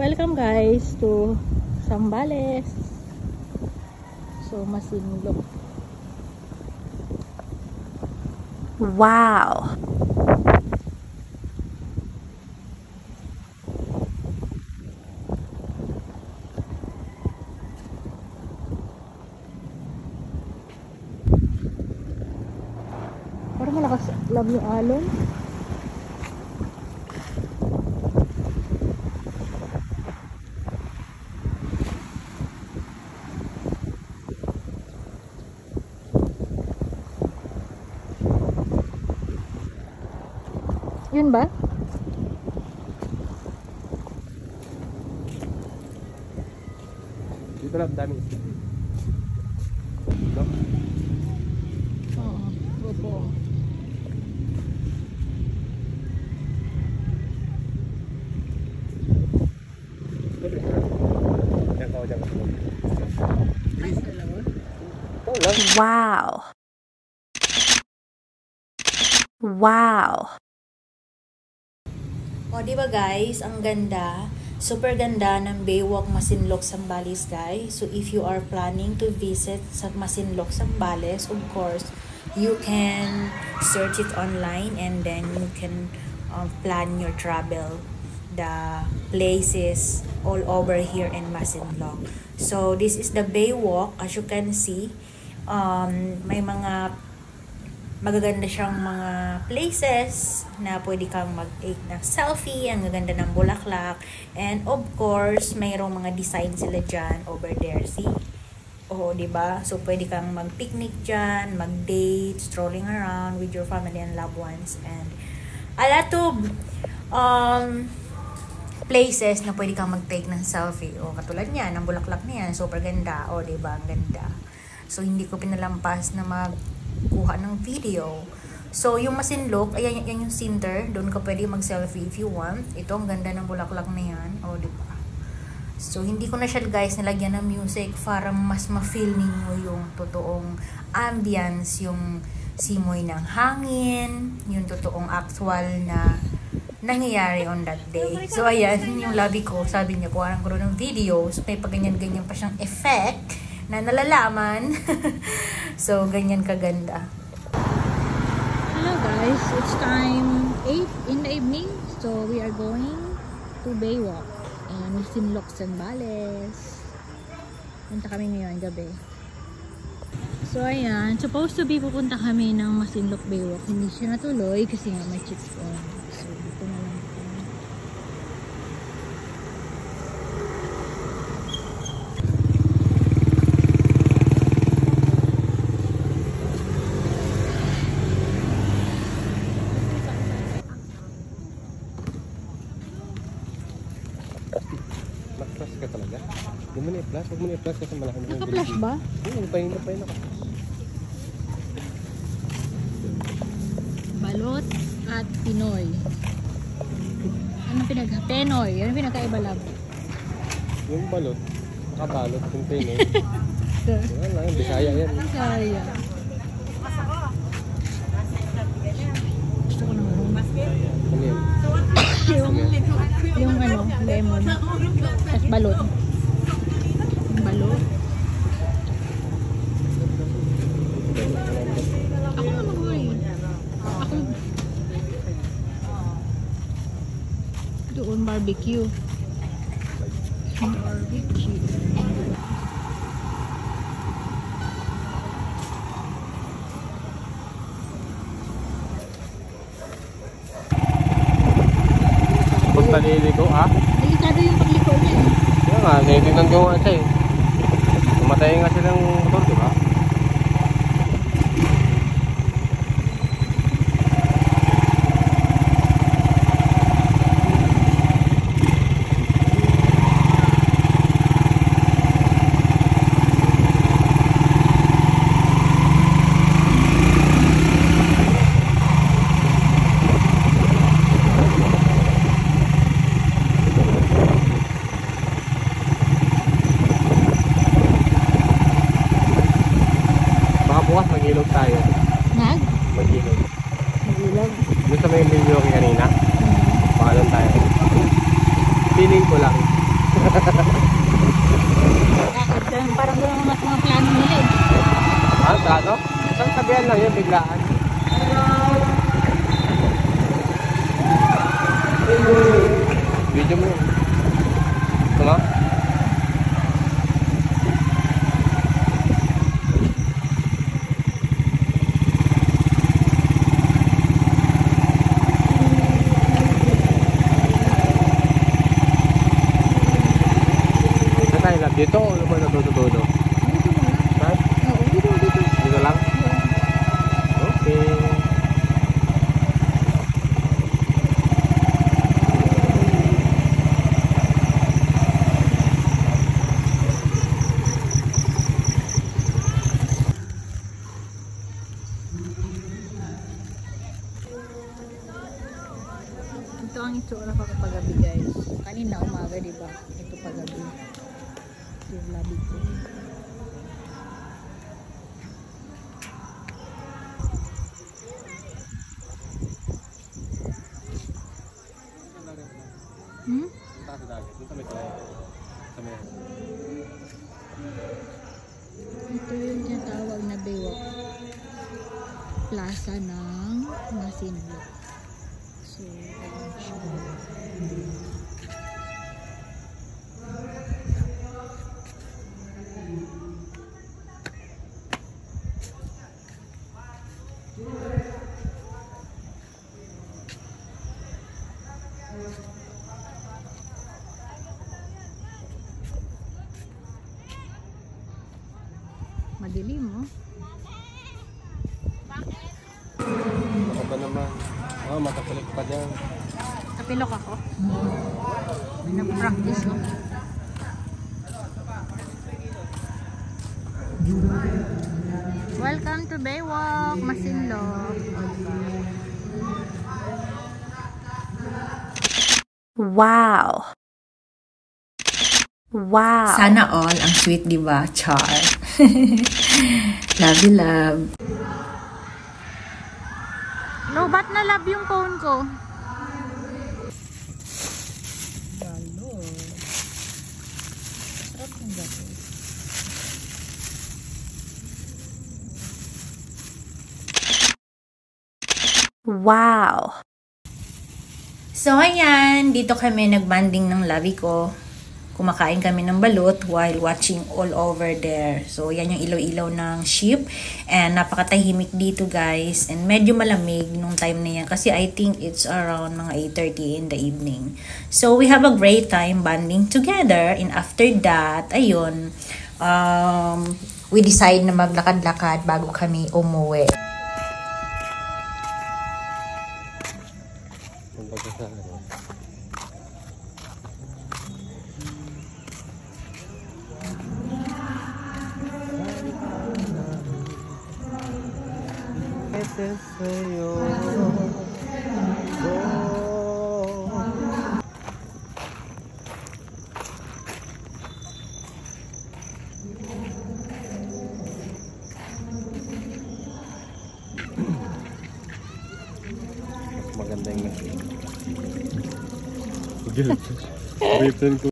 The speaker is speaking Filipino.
Welcome guys to Zambales. So Masinloc. Wow. Parang malakas love yung alon. Yun ba? Dito lang dami. Oo. Opo. Wow. Wow. O, di ba guys, ang ganda. Super ganda ng Baywalk Masinloc Zambales, guys. So, if you are planning to visit sa Masinloc Zambales, of course, you can search it online and then you can plan your travel, the places all over here in Masinloc. So, this is the Baywalk. As you can see, may mga magaganda siyang mga places na pwede kang mag-take ng selfie. Ang gaganda ng bulaklak. And of course, mayroong mga design sila dyan over there. See? Oo, diba? So, pwede kang mag-picnic dyan, mag-date, strolling around with your family and loved ones. And a lot of places na pwede kang mag-take ng selfie. O, katulad niyan, ang bulaklak niyan, super ganda. O, diba? Ang ganda. So, hindi ko pinalampas na kuha ng video. So, yung Masinloc, ayan yan yung center. Doon ka pwede mag-selfie if you want. Ito, ang ganda ng bulaklak na yan. O, diba? So, hindi ko na siya, guys, nilagyan ng music para mas ma-feel ninyo yung totoong ambience, yung simoy ng hangin, yung totoong actual na nangyayari on that day. So, ayan, yung labi ko, sabi niya, kuha ko ng video. So, may paganyan-ganyan pa siyang effect na nalalaman. So, ganyan kaganda. Hello guys, it's time 8 in the evening. So, we are going to Baywalk and Masinloc Zambales. Punta kami ngayon gabi. So, ayan. Supposed to be pupunta kami ng Masinloc Baywalk. Hindi siya natuloy kasi nga may chicks on. So, dito na lang kami. Naka-flash ka talaga? Huwag mo na i-flash. Huwag mo na i-flash kasi malaki naman. Naka-flash ba? Pahin ako. Balot at Pinoy. Penoy. Ano pinagkaiba lang? Yung balot, nakabalot. Yung Pinoy. Yan lang, Bisaya yan. Bisaya. Gusto ko naman. Ano yan? yung ano, lemon. Tapos balot. Yung balot. Ako naman ko eh. Ako. Doon barbecue. Barbecue. Naliliko ha? Delikado yung pagliko niya eh. Kaya nga, naitignan ko nga siya eh. Tumatay nga siya ng motor, di ba? natin kanina. Paalam tayo. Feeling ko lang. Parang gano'n mga plano nila eh. Plano? Isang sabihan lang yun, biglaan. Video mo yun. Ito nga? Dito o naman natutudo? Dito mo lang. Ha? Oo, dito. Dito lang? Okay. Ito ang itsura ko paggabi guys. Kanina umaga diba? Ito paggabi. Yung labi ko. Ito yung tinatawag na Baywalk Plaza ng Masinloc. So, ayan siya. Madilim mo. Ako ba naman? Matakulik pa dyan. Kapilok ako. Nag-practice no? Welcome to Baywalk, Masinloc. Wow. Wow. Sana all ang sweet, diba? Char. Love you, love. No, ba't na love yung phone ko? Wow. So, ayan. Dito kami nagbanding ng labi ko. Kumakain kami ng balut while watching all over there. So, yan yung ilaw-ilaw ng ship. And napakatahimik dito, guys. And medyo malamig nung time na yan. Kasi I think it's around mga 8:30 in the evening. So, we have a great time bonding together. And after that, ayun, we decide na maglakad-lakad bago kami umuwi. Maganda yung written ko.